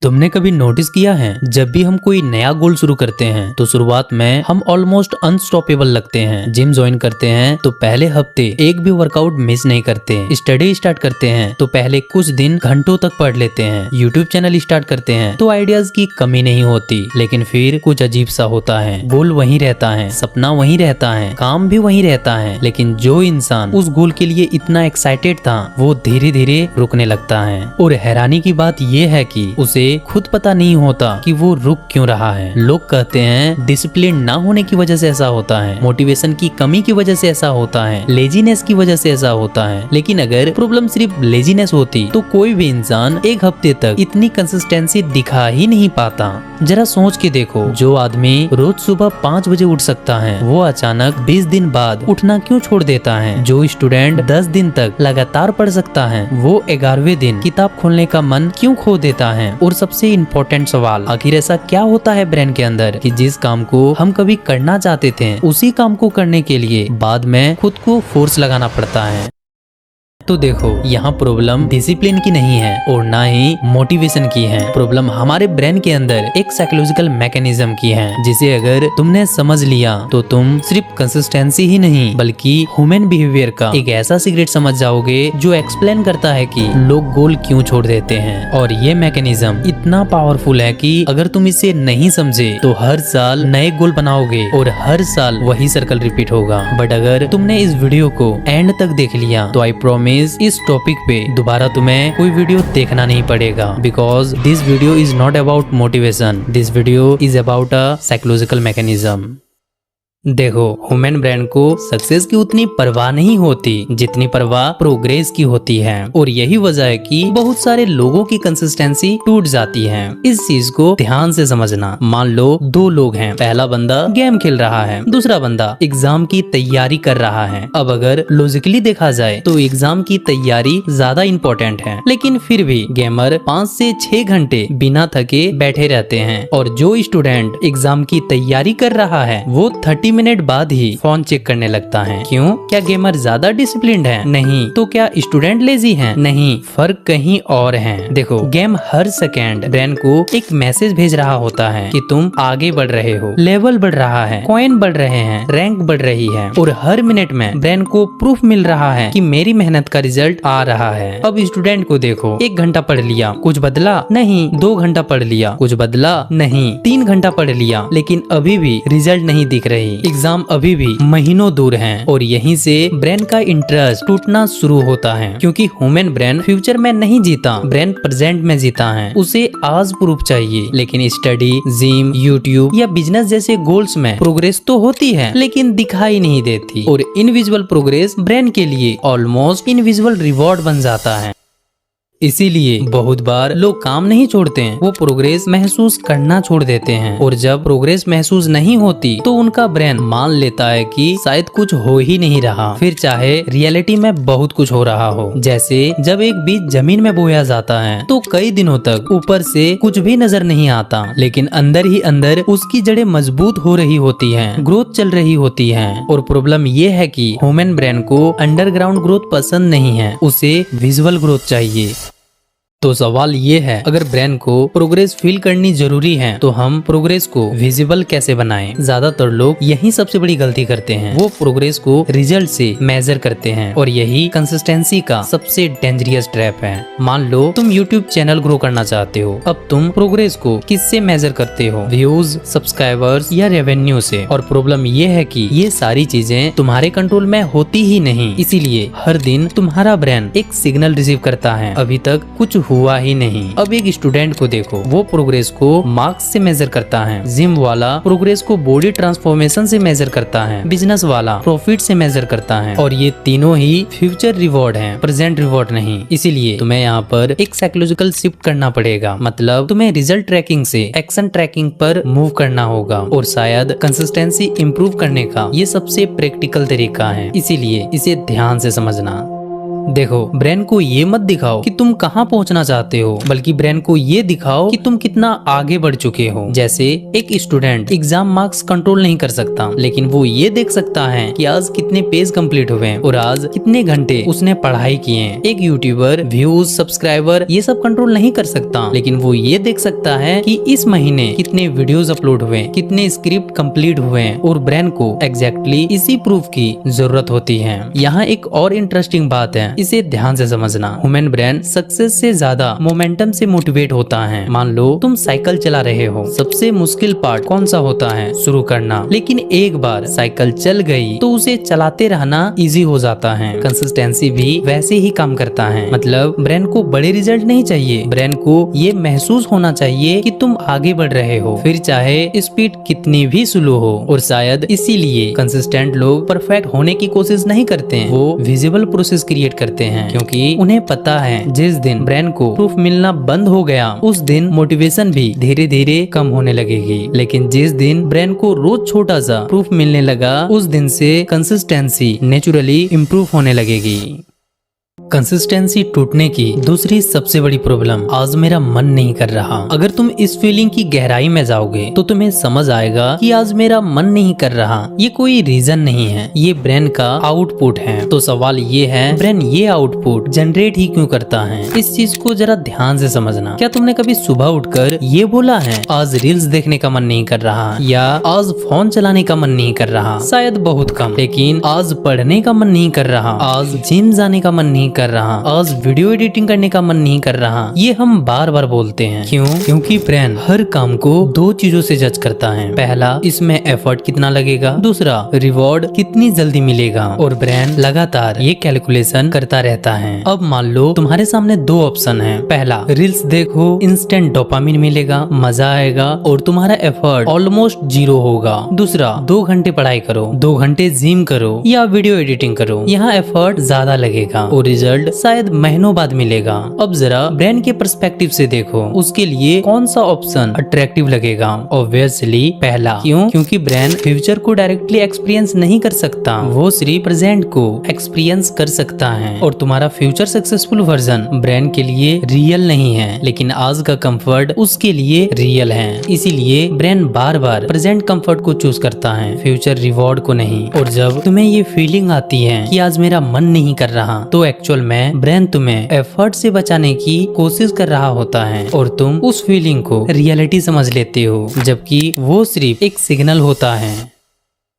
तुमने कभी नोटिस किया है जब भी हम कोई नया गोल शुरू करते हैं तो शुरुआत में हम ऑलमोस्ट अनस्टॉपेबल लगते हैं। जिम ज्वाइन करते हैं तो पहले हफ्ते एक भी वर्कआउट मिस नहीं करते। स्टडी स्टार्ट करते हैं तो पहले कुछ दिन घंटों तक पढ़ लेते हैं। यूट्यूब चैनल स्टार्ट करते हैं तो आइडियाज की कमी नहीं होती, लेकिन फिर कुछ अजीब सा होता है। गोल वही रहता है, सपना वही रहता है, काम भी वही रहता है, लेकिन जो इंसान उस गोल के लिए इतना एक्साइटेड था वो धीरे धीरे रुकने लगता है। और हैरानी की बात ये है कि उसे खुद पता नहीं होता कि वो रुक क्यों रहा है। लोग कहते हैं डिसिप्लिन ना होने की वजह से ऐसा होता है, मोटिवेशन की कमी की वजह से ऐसा होता है, लेजीनेस की वजह से ऐसा होता है। लेकिन अगर प्रॉब्लम सिर्फ लेजीनेस होती तो कोई भी इंसान एक हफ्ते तक इतनी कंसिस्टेंसी दिखा ही नहीं पाता। जरा सोच के देखो, जो आदमी रोज सुबह 5 बजे उठ सकता है वो अचानक 20 दिन बाद उठना क्यों छोड़ देता है। जो स्टूडेंट 10 दिन तक लगातार पढ़ सकता है वो 11वें दिन किताब खोलने का मन क्यों खो देता है। और सबसे इम्पोर्टेंट सवाल, आखिर ऐसा क्या होता है ब्रेन के अंदर कि जिस काम को हम कभी करना चाहते थे उसी काम को करने के लिए बाद में खुद को फोर्स लगाना पड़ता है। तो देखो, यहाँ प्रॉब्लम डिसिप्लिन की नहीं है और ना ही मोटिवेशन की है। प्रॉब्लम हमारे ब्रेन के अंदर एक साइकोलॉजिकल मैकेनिज्म की है, जिसे अगर तुमने समझ लिया तो तुम सिर्फ कंसिस्टेंसी ही नहीं बल्कि ह्यूमन बिहेवियर का एक ऐसा सीक्रेट समझ जाओगे जो एक्सप्लेन करता है कि लोग गोल क्यों छोड़ देते हैं। और ये मैकेनिज्म इतना पावरफुल है कि अगर तुम इसे नहीं समझे तो हर साल नए गोल बनाओगे और हर साल वही सर्कल रिपीट होगा। बट अगर तुमने इस वीडियो को एंड तक देख लिया तो आई प्रॉमिस इस टॉपिक पे दोबारा तुम्हें कोई वीडियो देखना नहीं पड़ेगा, because this video is not about motivation, this video is about a psychological mechanism. देखो, ह्यूमन ब्रेन को सक्सेस की उतनी परवाह नहीं होती जितनी परवाह प्रोग्रेस की होती है। और यही वजह है कि बहुत सारे लोगों की कंसिस्टेंसी टूट जाती है। इस चीज को ध्यान से समझना। मान लो 2 लोग हैं, पहला बंदा गेम खेल रहा है, दूसरा बंदा एग्जाम की तैयारी कर रहा है। अब अगर लॉजिकली देखा जाए तो एग्जाम की तैयारी ज्यादा इम्पोर्टेंट है, लेकिन फिर भी गेमर 5 से 6 घंटे बिना थके बैठे रहते हैं। और जो स्टूडेंट एग्जाम की तैयारी कर रहा है वो 30 मिनट बाद ही फोन चेक करने लगता है। क्यों? क्या गेमर ज्यादा डिसिप्लिन्ड है? नहीं। तो क्या स्टूडेंट लेजी हैं? नहीं, फर्क कहीं और है। देखो, गेम हर सेकेंड ब्रेन को एक मैसेज भेज रहा होता है कि तुम आगे बढ़ रहे हो, लेवल बढ़ रहा है, कॉइन बढ़ रहे हैं, रैंक बढ़ रही है। और हर मिनट में ब्रेन को प्रूफ मिल रहा है कि मेरी मेहनत का रिजल्ट आ रहा है। अब स्टूडेंट को देखो, 1 घंटा पढ़ लिया, कुछ बदला? नहीं। 2 घंटा पढ़ लिया, कुछ बदला? नहीं। 3 घंटा पढ़ लिया, लेकिन अभी भी रिजल्ट नहीं दिख रही। एग्जाम अभी भी महीनों दूर हैं। और यहीं से ब्रेन का इंटरेस्ट टूटना शुरू होता है, क्योंकि ह्यूमन ब्रेन फ्यूचर में नहीं जीता, ब्रेन प्रेजेंट में जीता है। उसे आज प्रूफ चाहिए। लेकिन स्टडी, जिम, यूट्यूब या बिजनेस जैसे गोल्स में प्रोग्रेस तो होती है लेकिन दिखाई नहीं देती। और इनविजिबल प्रोग्रेस ब्रेन के लिए ऑलमोस्ट इनविजिबल रिवॉर्ड बन जाता है। इसीलिए बहुत बार लोग काम नहीं छोड़ते हैं, वो प्रोग्रेस महसूस करना छोड़ देते हैं। और जब प्रोग्रेस महसूस नहीं होती तो उनका ब्रेन मान लेता है कि शायद कुछ हो ही नहीं रहा, फिर चाहे रियलिटी में बहुत कुछ हो रहा हो। जैसे जब एक बीज जमीन में बोया जाता है तो कई दिनों तक ऊपर से कुछ भी नजर नहीं आता, लेकिन अंदर ही अंदर उसकी जड़ें मजबूत हो रही होती हैं, ग्रोथ चल रही होती है। और प्रॉब्लम ये है कि ह्यूमन ब्रेन को अंडरग्राउंड ग्रोथ पसंद नहीं है, उसे विजुअल ग्रोथ चाहिए। तो सवाल ये है, अगर ब्रेन को प्रोग्रेस फील करनी जरूरी है तो हम प्रोग्रेस को विजिबल कैसे बनाएं? ज्यादातर लोग यही सबसे बड़ी गलती करते हैं, वो प्रोग्रेस को रिजल्ट से मेजर करते हैं। और यही कंसिस्टेंसी का सबसे डेंजरस ट्रैप है। मान लो तुम यूट्यूब चैनल ग्रो करना चाहते हो, अब तुम प्रोग्रेस को किससे मेजर करते हो? व्यूज, सब्सक्राइबर्स या रेवेन्यू से? और प्रॉब्लम ये है कि ये सारी चीजें तुम्हारे कंट्रोल में होती ही नहीं। इसीलिए हर दिन तुम्हारा ब्रेन एक सिग्नल रिसीव करता है, अभी तक कुछ हुआ ही नहीं। अब एक स्टूडेंट को देखो, वो प्रोग्रेस को मार्क्स से मेजर करता है, जिम वाला प्रोग्रेस को बॉडी ट्रांसफॉर्मेशन से मेजर करता है, बिजनेस वाला प्रॉफिट से मेजर करता है। और ये तीनों ही फ्यूचर रिवॉर्ड हैं, प्रेजेंट रिवॉर्ड नहीं। इसीलिए तुम्हें यहाँ पर एक साइकोलॉजिकल शिफ्ट करना पड़ेगा, मतलब तुम्हें रिजल्ट ट्रैकिंग से एक्शन ट्रैकिंग पर मूव करना होगा। और शायद कंसिस्टेंसी इंप्रूव करने का ये सबसे प्रैक्टिकल तरीका है, इसीलिए इसे ध्यान से समझना। देखो, ब्रेन को ये मत दिखाओ कि तुम कहाँ पहुँचना चाहते हो, बल्कि ब्रेन को ये दिखाओ कि तुम कितना आगे बढ़ चुके हो। जैसे एक स्टूडेंट एग्जाम मार्क्स कंट्रोल नहीं कर सकता, लेकिन वो ये देख सकता है कि आज कितने पेज कंप्लीट हुए और आज कितने घंटे उसने पढ़ाई किए। एक यूट्यूबर व्यूज, सब्सक्राइबर ये सब कंट्रोल नहीं कर सकता, लेकिन वो ये देख सकता है कि इस महीने कितने वीडियोस अपलोड हुए, कितने स्क्रिप्ट कंप्लीट हुए, और ब्रेन को एग्जैक्टली इसी प्रूफ की जरूरत होती है। यहाँ एक और इंटरेस्टिंग बात है, इसे ध्यान से समझना। ह्यूमन ब्रेन सक्सेस से ज्यादा मोमेंटम से मोटिवेट होता है। मान लो तुम साइकिल चला रहे हो, सबसे मुश्किल पार्ट कौन सा होता है? शुरू करना। लेकिन एक बार साइकिल चल गई तो उसे चलाते रहना इजी हो जाता है। कंसिस्टेंसी भी वैसे ही काम करता है। मतलब ब्रेन को बड़े रिजल्ट नहीं चाहिए, ब्रेन को ये महसूस होना चाहिए कि तुम आगे बढ़ रहे हो, फिर चाहे स्पीड कितनी भी स्लो हो। और शायद इसीलिए कंसिस्टेंट लोग परफेक्ट होने की कोशिश नहीं करते, वो विजिबल प्रोसेस क्रिएट करते हैं, क्योंकि उन्हें पता है जिस दिन ब्रेन को प्रूफ मिलना बंद हो गया उस दिन मोटिवेशन भी धीरे धीरे कम होने लगेगी। लेकिन जिस दिन ब्रेन को रोज छोटा सा प्रूफ मिलने लगा उस दिन से कंसिस्टेंसी नेचुरली इम्प्रूव होने लगेगी। कंसिस्टेंसी टूटने की दूसरी सबसे बड़ी प्रॉब्लम, आज मेरा मन नहीं कर रहा। अगर तुम इस फीलिंग की गहराई में जाओगे तो तुम्हें समझ आएगा कि आज मेरा मन नहीं कर रहा ये कोई रीजन नहीं है, ये ब्रेन का आउटपुट है। तो सवाल ये है, ब्रेन ये आउटपुट जनरेट ही क्यों करता है? इस चीज को जरा ध्यान से समझना। क्या तुमने कभी सुबह उठकर ये बोला है आज रील्स देखने का मन नहीं कर रहा, या आज फोन चलाने का मन नहीं कर रहा? शायद बहुत कम। लेकिन आज पढ़ने का मन नहीं कर रहा, आज जिम जाने का मन नहीं कर रहा, आज वीडियो एडिटिंग करने का मन नहीं कर रहा, ये हम बार बार बोलते हैं। क्यों? क्योंकि ब्रेन हर काम को दो चीजों से जज करता है। पहला, इसमें एफर्ट कितना लगेगा, दूसरा रिवॉर्ड कितनी जल्दी मिलेगा। और ब्रेन लगातार ये कैलकुलेशन करता रहता है। अब मान लो तुम्हारे सामने दो ऑप्शन है। पहला, रील्स देखो, इंस्टेंट डोपामिन मिलेगा, मजा आएगा और तुम्हारा एफर्ट ऑलमोस्ट जीरो होगा। दूसरा, 2 घंटे पढ़ाई करो, 2 घंटे जिम करो या वीडियो एडिटिंग करो, यहाँ एफर्ट ज्यादा लगेगा और रिजल्ट शायद महीनों बाद मिलेगा। अब जरा ब्रेन के पर्सपेक्टिव से देखो, उसके लिए कौन सा ऑप्शन अट्रैक्टिव लगेगा? ऑब्वियसली पहला। क्यों? क्योंकि ब्रेन फ्यूचर को डायरेक्टली एक्सपीरियंस नहीं कर सकता, वो सिर्फ प्रेजेंट को एक्सपीरियंस कर सकता है। और तुम्हारा फ्यूचर सक्सेसफुल वर्जन ब्रेन के लिए रियल नहीं है, लेकिन आज का कंफर्ट उसके लिए रियल है। इसीलिए ब्रेन बार बार प्रेजेंट कंफर्ट को चूज करता है, फ्यूचर रिवॉर्ड को नहीं। और जब तुम्हें ये फीलिंग आती है कि आज मेरा मन नहीं कर रहा, तो एक्चुअल में ब्रेन तुम्हें एफर्ट से बचाने की कोशिश कर रहा होता है और तुम उस फीलिंग को रियलिटी समझ लेते हो, जबकि वो सिर्फ एक सिग्नल होता है।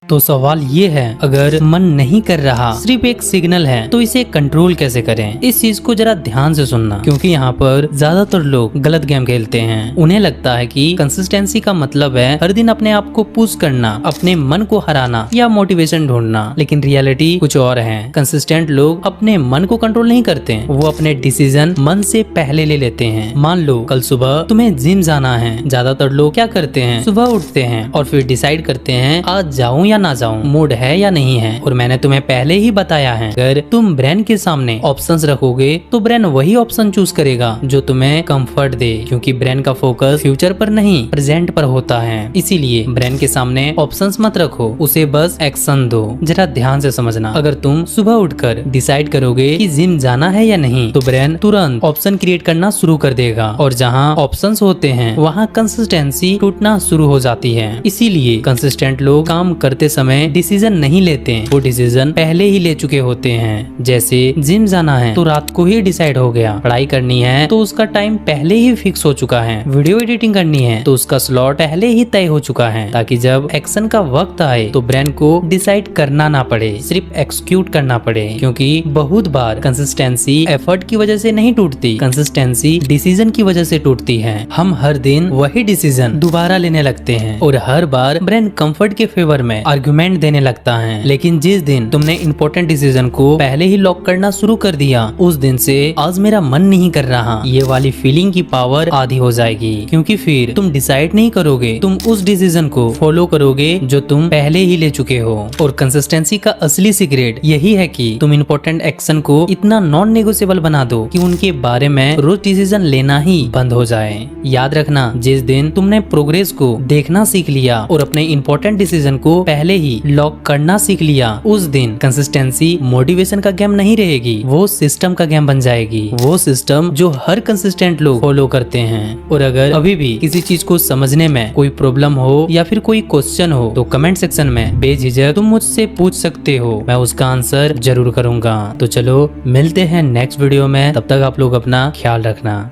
तो सवाल ये है, अगर मन नहीं कर रहा सिर्फ एक सिग्नल है तो इसे कंट्रोल कैसे करें? इस चीज को जरा ध्यान से सुनना, क्योंकि यहाँ पर ज्यादातर लोग गलत गेम खेलते हैं। उन्हें लगता है कि कंसिस्टेंसी का मतलब है हर दिन अपने आप को पुश करना, अपने मन को हराना या मोटिवेशन ढूंढना, लेकिन रियलिटी कुछ और है। कंसिस्टेंट लोग अपने मन को कंट्रोल नहीं करते, वो अपने डिसीजन मन से पहले ले लेते हैं। मान लो कल सुबह तुम्हें जिम जाना है, ज्यादातर लोग क्या करते हैं, सुबह उठते हैं और फिर डिसाइड करते हैं आज जाऊं या ना जाऊं, मूड है या नहीं है। और मैंने तुम्हें पहले ही बताया है, अगर तुम ब्रेन के सामने ऑप्शंस रखोगे तो ब्रेन वही ऑप्शन चूज करेगा जो तुम्हें कंफर्ट दे, क्योंकि ब्रेन का फोकस फ्यूचर पर नहीं प्रेजेंट पर होता है। इसीलिए ब्रेन के सामने ऑप्शंस मत रखो, उसे बस एक्शन दो। जरा ध्यान से समझना, अगर तुम सुबह उठकर डिसाइड करोगे कि जिम जाना है या नहीं, तो ब्रेन तुरंत ऑप्शन क्रिएट करना शुरू कर देगा, और जहाँ ऑप्शंस होते हैं वहाँ कंसिस्टेंसी टूटना शुरू हो जाती है। इसीलिए कंसिस्टेंट लोग काम करते समय डिसीजन नहीं लेते, वो डिसीजन पहले ही ले चुके होते हैं। जैसे जिम जाना है तो रात को ही डिसाइड हो गया, पढ़ाई करनी है तो उसका टाइम पहले ही फिक्स हो चुका है, वीडियो एडिटिंग करनी है तो उसका स्लॉट पहले ही तय हो चुका है, ताकि जब एक्शन का वक्त आए तो ब्रेन को डिसाइड करना ना पड़े, सिर्फ एक्सिक्यूट करना पड़े। क्योंकि बहुत बार कंसिस्टेंसी एफर्ट की वजह से नहीं टूटती, कंसिस्टेंसी डिसीजन की वजह से टूटती है। हम हर दिन वही डिसीजन दोबारा लेने लगते हैं और हर बार ब्रेन कंफर्ट के फेवर में आर्गुमेंट देने लगता है। लेकिन जिस दिन तुमने इंपॉर्टेंट डिसीजन को पहले ही लॉक करना शुरू कर दिया, उस दिन से आज मेरा मन नहीं कर रहा ये वाली फीलिंग की पावर आधी हो जाएगी। क्योंकि फिर तुम डिसाइड नहीं करोगे, तुम उस डिसीजन को फॉलो करोगे जो तुम पहले ही ले चुके हो। और कंसिस्टेंसी का असली सीक्रेट यही है कि तुम इंपॉर्टेंट एक्शन को इतना नॉन नेगोशिएबल बना दो कि उनके बारे में रोज डिसीजन लेना ही बंद हो जाए। याद रखना, जिस दिन तुमने प्रोग्रेस को देखना सीख लिया और अपने इंपॉर्टेंट डिसीजन को पहले ही लॉक करना सीख लिया, उस दिन कंसिस्टेंसी मोटिवेशन का गेम नहीं रहेगी, वो सिस्टम का गेम बन जाएगी। वो सिस्टम जो हर कंसिस्टेंट लोग फॉलो करते हैं। और अगर अभी भी किसी चीज को समझने में कोई प्रॉब्लम हो या फिर कोई क्वेश्चन हो तो कमेंट सेक्शन में बेझिझक तुम मुझसे पूछ सकते हो, मैं उसका आंसर जरूर करूंगा। तो चलो मिलते हैं नेक्स्ट वीडियो में, तब तक आप लोग अपना ख्याल रखना।